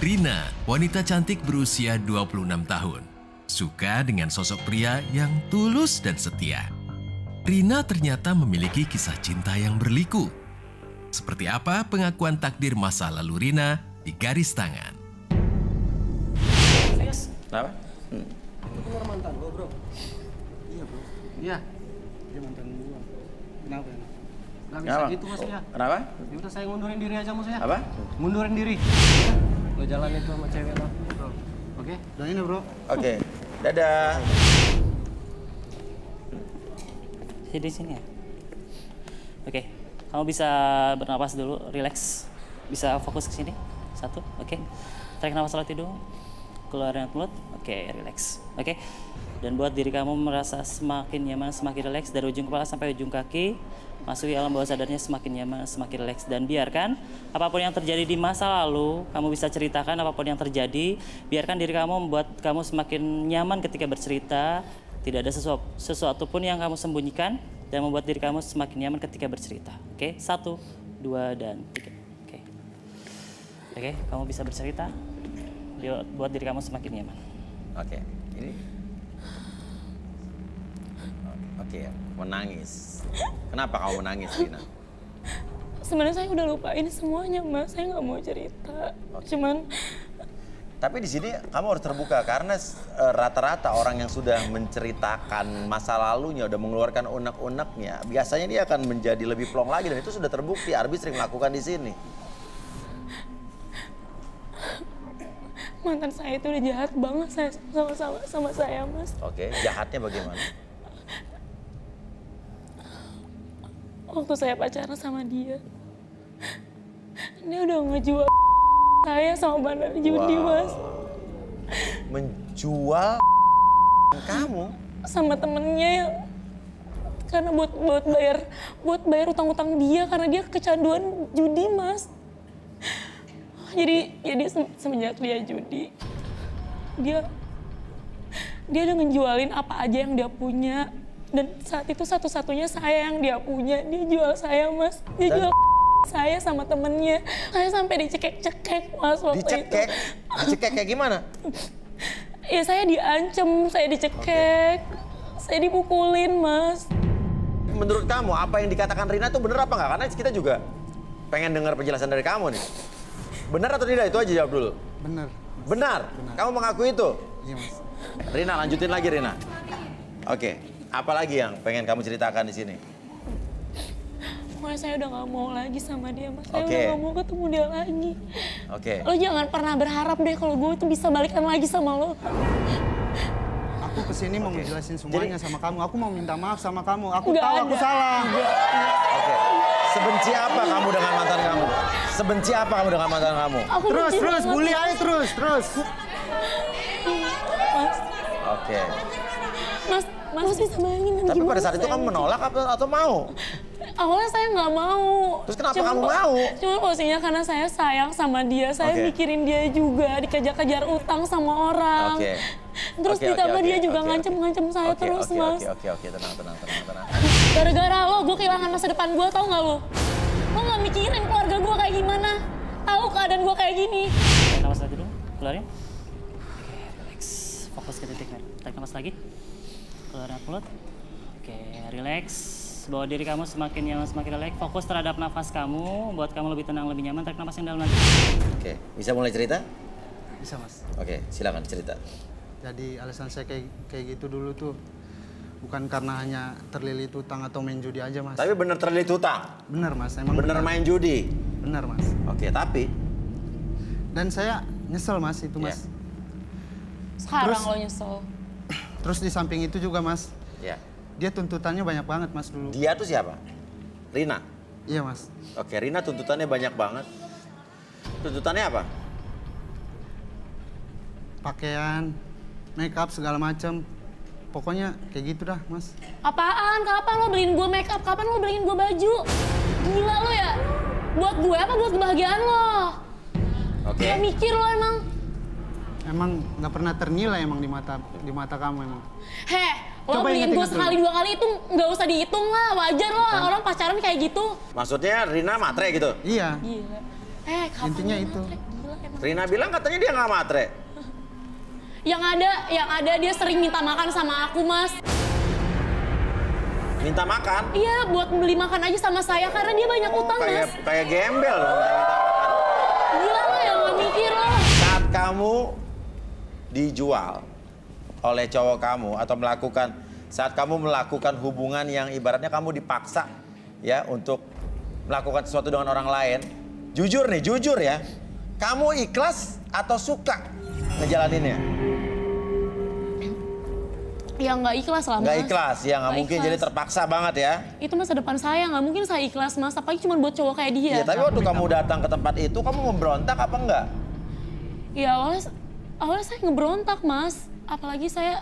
Rina, wanita cantik berusia 26 tahun. Suka dengan sosok pria yang tulus dan setia. Rina ternyata memiliki kisah cinta yang berliku. Seperti apa pengakuan takdir masa lalu Rina di Garis Tangan? Kenapa? Itu keluar mantan gua, bro. Iya, bro. Iya. Dia mantan gua. Kenapa? Nggak bisa gitu, Mas, ya. Kenapa? Ya udah, saya ngundurin diri aja, Mas, ya. Apa? Mundurin diri. Lo jalan itu sama cewek lo, bro. Oke? Doain ya, bro. Oke. Dadah. Di sini ya. Oke. Kamu bisa bernapas dulu, relax. Bisa fokus ke sini. Satu, oke. Tarik nafas lewat hidung. Keluarin mulut. Oke, relax. Oke. Dan buat diri kamu merasa semakin nyaman, semakin relax dari ujung kepala sampai ujung kaki. Masuki alam bawah sadarnya semakin nyaman, semakin relax. Dan biarkan apapun yang terjadi di masa lalu, kamu bisa ceritakan apapun yang terjadi. Biarkan diri kamu membuat kamu semakin nyaman ketika bercerita. Tidak ada sesuatu pun yang kamu sembunyikan dan membuat diri kamu semakin nyaman ketika bercerita. Oke, 1, 2, dan 3. Oke, kamu bisa bercerita. Buat diri kamu semakin nyaman. Oke. Ini. Oke, menangis. Kenapa kamu menangis, Rina? Sebenarnya saya udah lupain semuanya, Mas. Saya nggak mau cerita. Cuman. Tapi di sini kamu harus terbuka karena rata-rata orang yang sudah menceritakan masa lalunya, udah mengeluarkan unek-uneknya, biasanya dia akan menjadi lebih plong lagi dan itu sudah terbukti. Arbi sering melakukan di sini. Mantan saya itu udah jahat banget sama saya, Mas. Oke, jahatnya bagaimana? Waktu saya pacaran sama dia udah ngejual saya sama bandar judi, Mas. Menjual kamu? Sama temennya yang karena buat bayar utang-utang dia karena dia kecanduan judi, Mas. Jadi semenjak dia judi, dia udah ngejualin apa aja yang dia punya. Dan saat itu satu-satunya saya yang dia punya. Dia jual saya, Mas. Dia jual saya sama temennya. Saya sampai dicekek-cekek, Mas, waktu Dicekek? itu. Dicekek kayak gimana? Ya saya diancem, saya dicekek. Saya dipukulin, Mas. Menurut kamu, apa yang dikatakan Rina itu benar apa nggak? Karena kita juga pengen dengar penjelasan dari kamu nih. Benar atau tidak? Itu aja jawab dulu. Bener. Benar? Kamu mengakui itu? Iya, Mas. Rina, lanjutin lagi, Rina. Oke. Apa lagi yang pengen kamu ceritakan di sini? Pokoknya saya udah gak mau lagi sama dia, Mas. Saya Oke. udah gak mau ketemu dia lagi. Oke. Lo jangan pernah berharap deh kalau gue tuh bisa balikan lagi sama lo. Aku kesini mau ngejelasin semuanya sama kamu. Aku mau minta maaf sama kamu. Aku Nggak tahu aku ada. salah. Oke. Sebenci apa kamu dengan mantan kamu? Sebenci apa kamu dengan mantan kamu? Aku benci Terus, banget, bully Mas. aja terus. Mas, Oke. Mas bisa bayangin kan Tapi gimana pada saat itu saya kamu menolak atau mau? Awalnya saya nggak mau. Terus kenapa kamu mau? Cuma posisinya karena saya sayang sama dia. Saya Oke. mikirin dia juga. Dikejar-kejar utang sama orang. Oke. Terus Oke, ditambah oke, dia oke, juga oke, ngancem-ngancem saya Oke, terus, oke, Mas. Oke, tenang. Gara-gara lo, gue kehilangan masa depan gue, tau nggak lo? Lo nggak mikirin keluarga gue kayak gimana? Tahu keadaan gue kayak gini. Tarik nafas lagi dulu, keluarin. Oke, relax. Fokus ke titik. Tarik nafas lagi. Keluarin mulut. Oke, relax. Bawa diri kamu semakin nyaman, semakin relax. Fokus terhadap nafas kamu, buat kamu lebih tenang, lebih nyaman. Tarik nafas yang dalam lagi. Oke, bisa mulai cerita? Bisa, Mas. Oke, silakan cerita. Jadi alasan saya kayak gitu dulu tuh bukan karena hanya terlilit utang atau main judi aja, Mas. Tapi bener terlilit hutang? Bener, Mas. Emang Bener main judi? Bener, Mas. Oke, tapi? Dan saya nyesel, Mas, itu, Mas. Sekarang Terus- lo nyesel. Terus di samping itu juga, Mas, Ya. dia tuntutannya banyak banget, Mas, dulu. Dia tuh siapa? Rina? Iya, Mas. Oke, Rina tuntutannya banyak banget. Tuntutannya apa? Pakaian, make up, segala macam. Pokoknya kayak gitu dah, Mas. Apaan? Kapan lo beliin gue make up? Kapan lo beliin gue baju? Gila lo ya? Buat gue apa? Buat kebahagiaan lo? Oke. Gak mikir lo emang? Emang nggak pernah ternilai emang di mata kamu emang. Heh, lo Coba beliin gue ingat-ingat sekali dulu. 2 kali itu nggak usah dihitung lah. Wajar lo orang pacaran kayak gitu. Maksudnya Rina matre gitu? Iya. Gila. Kapan Intinya lo itu. matre? Gila emang. Rina bilang katanya dia nggak matre. Yang ada dia sering minta makan sama aku, Mas. Minta makan? Iya, buat beli makan aja sama saya karena dia banyak utang, Mas. Kayak gembel loh minta makan. Gila lah yang nggak mikir lah. Saat kamu dijual oleh cowok kamu atau saat kamu melakukan hubungan yang ibaratnya kamu dipaksa ya untuk melakukan sesuatu dengan orang lain, jujur ya, kamu ikhlas atau suka ngejalaninnya? Ya nggak ikhlas lah, Mas. Nggak ikhlas, ya nggak mungkin ikhlas. jadi terpaksa banget ya. Itu masa depan saya, nggak mungkin saya ikhlas, Mas. Apalagi cuma buat cowok kayak dia. Ya, tapi waktu kamu datang ke tempat itu, kamu memberontak apa enggak? Ya awalnya saya ngeberontak, Mas. Apalagi saya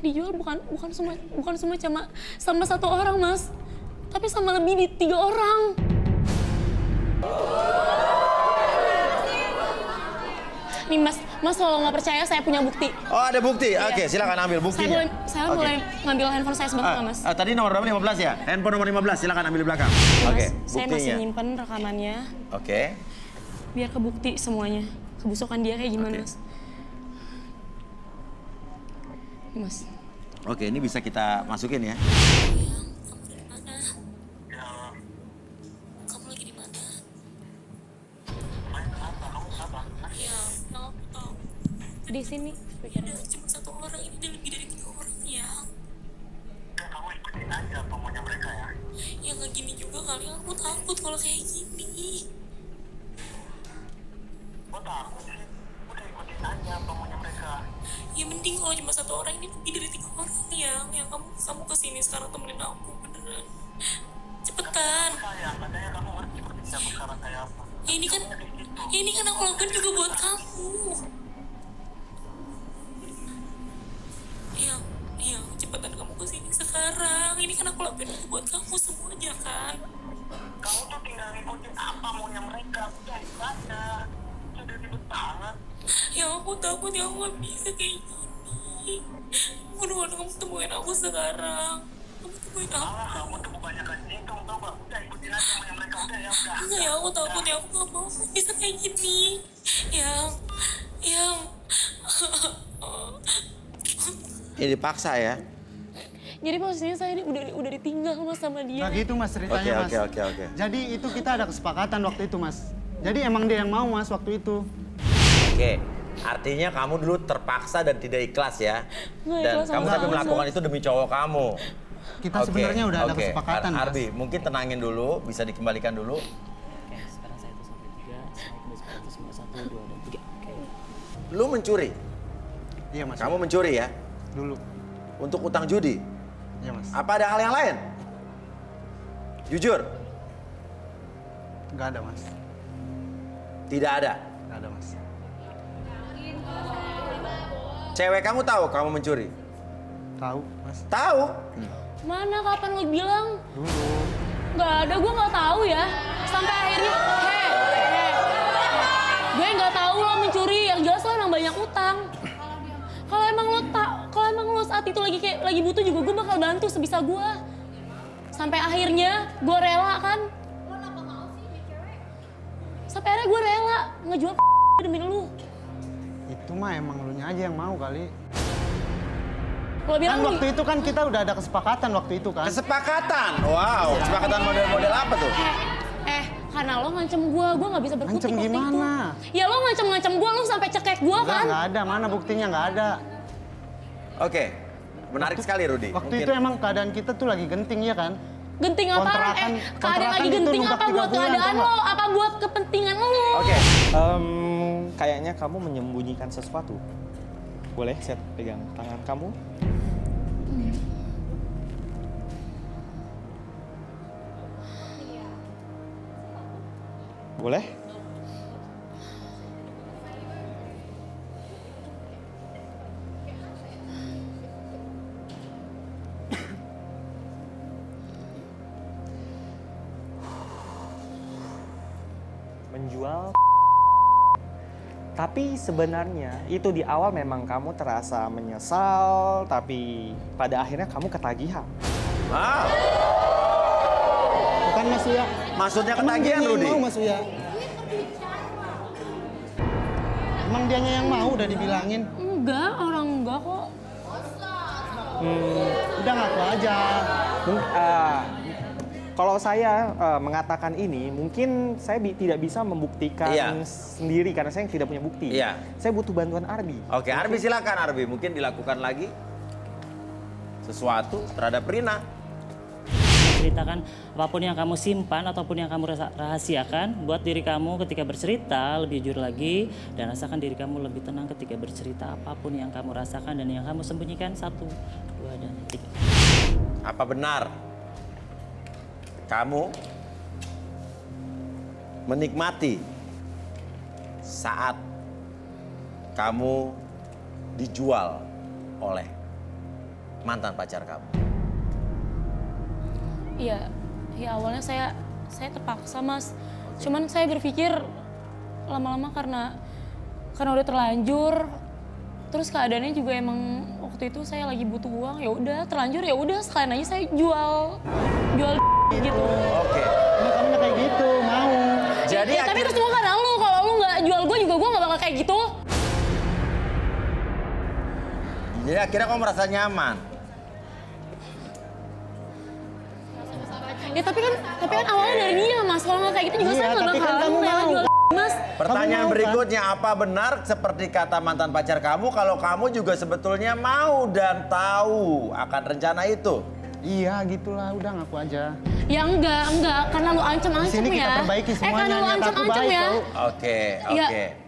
dijual bukan semua sama satu orang, Mas. Tapi sama lebih di 3 orang. Nih, Mas kalau nggak percaya saya punya bukti. Oh, ada bukti? Iya. Oke, silakan ambil buktinya. Saya boleh ngambil handphone saya sebentar, nggak, Mas? Tadi nomor berapa? 15 ya? Handphone nomor 15, silakan ambil di belakang. Mas, Oke, saya masih buktinya. nyimpen rekamannya. Oke. Biar kebukti semuanya. Kebusukan dia kayak gimana, Oke. Mas? Ini, Mas. Oke, ini bisa kita masukin ya. Kamu lagi di mana? Ya, tahu. Di sini. Ada cuma 1 orang, ini udah lebih dari 3 orang ya. Kamu ikutin aja apa maunya mereka ya. Ya nggak gini juga kali, aku takut kalau kayak gini. Gue takut sih. Udah ikutin aja apa maunya mereka. Ya mending kalau cuma 1 orang, ini lebih dari 3 orang yang kamu kesini sekarang temenin aku beneran. Cepetan. Sayang, katanya kamu ngerti seperti siapa sekarang kayak apa. Ya ini kan aku lakukan juga buat kamu. Ya, cepetan kamu kesini sekarang. Ini kan aku lakukan juga buat kamu semuanya kan. Kamu tuh tinggal ngikutin apa maunya mereka. Udah itu aja. Sudah ribet banget. Ya aku takut ya aku gak bisa kayak gini. Mohon kamu temuin aku sekarang. Kamu temuin aku. Malah kamu tuh kebanyakan jengkong tau gak. Udah ikutin aja maunya mereka. Udah ya udah. Enggak ya, aku takut ya, aku gak mau bisa kayak gini. Yang Ini dipaksa ya. jadi posisinya saya ini udah ditinggal, Mas, sama dia. Nah gitu, Mas, ceritanya, Mas. Oke. Jadi itu kita ada kesepakatan waktu itu, Mas. Jadi emang dia yang mau, Mas, waktu itu. Oke, artinya kamu dulu terpaksa dan tidak ikhlas ya. Nggak Dan ikhlas sama kamu tapi sekali, melakukan Mas. itu demi cowok kamu. Kita sebenarnya udah ada kesepakatan, Mas. Arbi, mungkin tenangin dulu, bisa dikembalikan dulu. Oke, sekarang saya hitung sampai 3, saya kembali sekarang itu semua 1, 2, dan 3. Oke. Lu mencuri, Iya, Mas. kamu mencuri ya? Dulu. Untuk utang judi. Iya, Mas. Apa ada hal yang lain? Jujur, Nggak ada, Mas. tidak ada. Nggak ada, Mas. Cewek kamu tahu kamu mencuri? Tahu, Mas. Tahu? Mana kapan lo bilang? Dulu. Nggak ada, gue nggak tahu ya. Sampai akhirnya, gue nggak tahu lo mencuri. Yang jelas lo emang banyak utang. Kalau emang lo saat itu lagi butuh juga, gue bakal bantu sebisa gue. Sampai akhirnya gue rela kan. Sampai akhirnya gue rela ngejual demi lu. Itu mah emang lu nya aja yang mau kali. Lo bilang Kan waktu itu kan kita udah ada kesepakatan waktu itu kan. Kesepakatan. Wow, kesepakatan model-model apa tuh? karena lo ngancem gue nggak bisa berkutik Ngancem waktu gimana? itu. Ya lo ngancem gue, lo sampai cekek gue kan. Nggak ada, mana buktinya nggak ada. Oke, menarik sekali Rudi. Waktu itu emang keadaan kita tuh lagi genting ya kan? Genting apaan? Keadaan kontrakan lagi itu genting nunggak apa 3 buat bulan, keadaan tau lo? nggak? Apa buat kepentingan lo? Oke. Kayaknya kamu menyembunyikan sesuatu. Boleh saya pegang tangan kamu? Boleh? Menjual. Tapi sebenarnya itu di awal memang kamu terasa menyesal, tapi pada akhirnya kamu ketagihan. Ah, Bukan Mas Uya. maksudnya Emang dia ketagihan yang Rudi? mau Mas Uya. Emang dianya yang mau udah dibilangin. Enggak, orang enggak kok. Udah ngaku aja. Kalau saya mengatakan ini, mungkin saya tidak bisa membuktikan sendiri karena saya tidak punya bukti. Iya. Saya butuh bantuan Arbi. Oke, Arbi silakan Arbi. Mungkin dilakukan lagi sesuatu terhadap Rina. Ceritakan apapun yang kamu simpan ataupun yang kamu rahasiakan buat diri kamu ketika bercerita lebih jujur lagi dan rasakan diri kamu lebih tenang ketika bercerita apapun yang kamu rasakan dan yang kamu sembunyikan 1, 2, dan 3. Apa benar kamu menikmati saat kamu dijual oleh mantan pacar kamu? Iya, ya awalnya saya terpaksa Mas. Cuman saya berpikir lama-lama karena udah terlanjur. Terus keadaannya juga emang waktu itu saya lagi butuh uang. Ya udah terlanjur, ya udah sekalian aja saya jual gitu. Oke. Emang kamu kayak gitu, mau. Jadi Ya, tapi itu semua karena lu. Kalau lu nggak jual gue juga gue nggak bakal kayak gitu. Jadi akhirnya kamu merasa nyaman. Ya tapi kan awalnya dari dia Mas. Kalau nggak kayak gitu juga Iya, saya nggak tapi kan bakalan kamu rela mau. jual Mas. Pertanyaan Kamu mau, berikutnya, apa benar seperti kata mantan pacar kamu kalau kamu juga sebetulnya mau dan tahu akan rencana itu? Iya, gitulah. Udah ngaku aja. Ya enggak. Karena lu ancam-ancam ya. Di sini kita perbaiki semuanya, Karena lu niat aku ancam-ancam baik, ya. tau. Oke.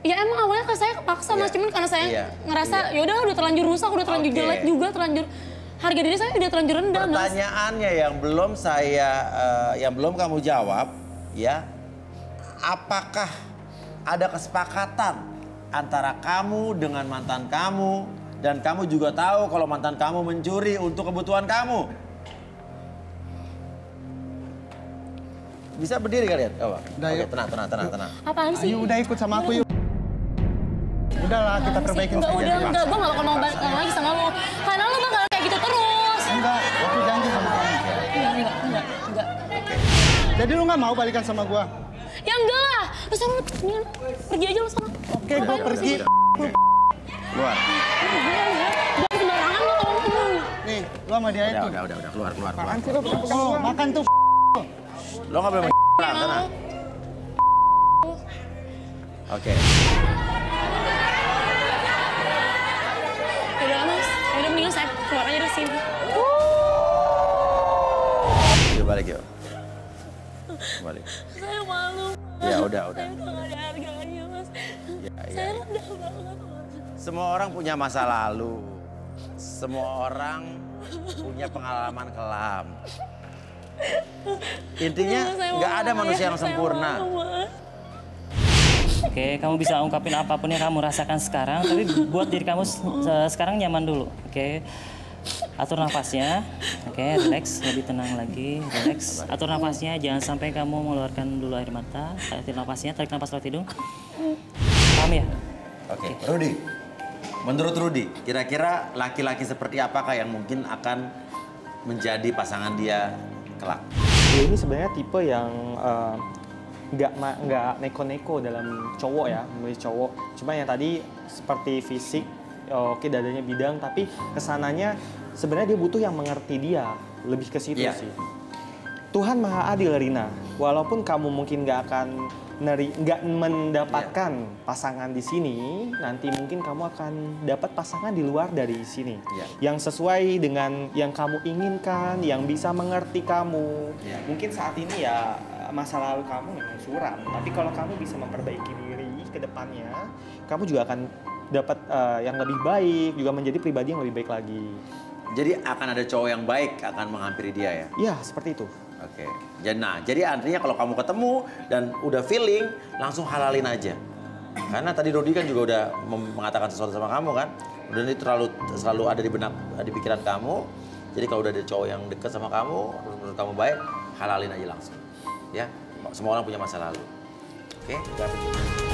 Ya emang awalnya kan saya kepaksa Mas. Iya. Cuman karena saya Iya. ngerasa Iya. ya udah terlanjur rusak, udah terlanjur Oke. jelek juga, terlanjur harga diri saya udah terlanjur rendah Mas. Pertanyaannya yang belum kamu jawab, ya, apakah ada kesepakatan antara kamu dengan mantan kamu dan kamu juga tahu kalau mantan kamu mencuri untuk kebutuhan kamu? Bisa berdiri kalian? Coba. Udah, Oke, yuk. tenang. Apaan sih? Ayo udah ikut sama aku yuk. Udahlah, kita perbaikin Enggak, saja. enggak, gue gak bakal mau balik lagi sama lu. Karena lu bakal kayak gitu terus. Enggak, aku janji sama kamu. Enggak. Jadi lu nggak mau balikan sama gua? Ya enggak lah. Lu sana, mendingan pergi aja lu sana. Oke, gua pergi. Keluar. Jangan sembarangan lu kalau ngomong. Nih, lu sama dia itu. Udah. Keluar. Apaan sih lu? Oh, makan tuh. Lo nggak boleh tenang. Oke. Yaudah Mas, yaudah mendingan saya keluar aja dari sini. Yuk balik yuk. Balik. Saya malu. Ya udah. Saya udah gak ada harganya Mas. Ya. Saya rendah banget Mas. Semua orang punya masa lalu. Semua orang punya pengalaman kelam. Intinya nggak ada manusia yang sempurna. Oke, kamu bisa ungkapin apapun yang kamu rasakan sekarang, tapi buat diri kamu sekarang nyaman dulu. Oke, atur nafasnya. Oke, relax, lebih tenang lagi, relax. Atur nafasnya, jangan sampai kamu mengeluarkan dulu air mata. Atur nafasnya, tarik nafas lewat hidung. Paham ya? Oke, Rudi. Menurut Rudi, kira-kira laki-laki seperti apakah yang mungkin akan menjadi pasangan dia kelak? Dia ini sebenarnya tipe yang nggak neko-neko dalam cowok ya, memilih cowok. Cuma yang tadi seperti fisik, oke dadanya bidang, tapi kesananya sebenarnya dia butuh yang mengerti dia, lebih ke situ sih. Tuhan Maha Adil, Rina. Walaupun kamu mungkin nggak mendapatkan pasangan di sini, nanti mungkin kamu akan dapat pasangan di luar dari sini. Yang sesuai dengan yang kamu inginkan, yang bisa mengerti kamu. Mungkin saat ini ya masa lalu kamu memang suram, tapi kalau kamu bisa memperbaiki diri ke depannya, kamu juga akan dapat yang lebih baik, juga menjadi pribadi yang lebih baik lagi. Jadi akan ada cowok yang baik akan menghampiri dia ya? Ya, seperti itu. Oke. Jadi artinya kalau kamu ketemu dan udah feeling, langsung halalin aja. Karena tadi Rudi kan juga udah mengatakan sesuatu sama kamu kan. Dan itu selalu ada di pikiran kamu. Jadi kalau udah ada cowok yang deket sama kamu, menurut kamu baik, halalin aja langsung. Ya, semua orang punya masa lalu. Oke, udah begitu.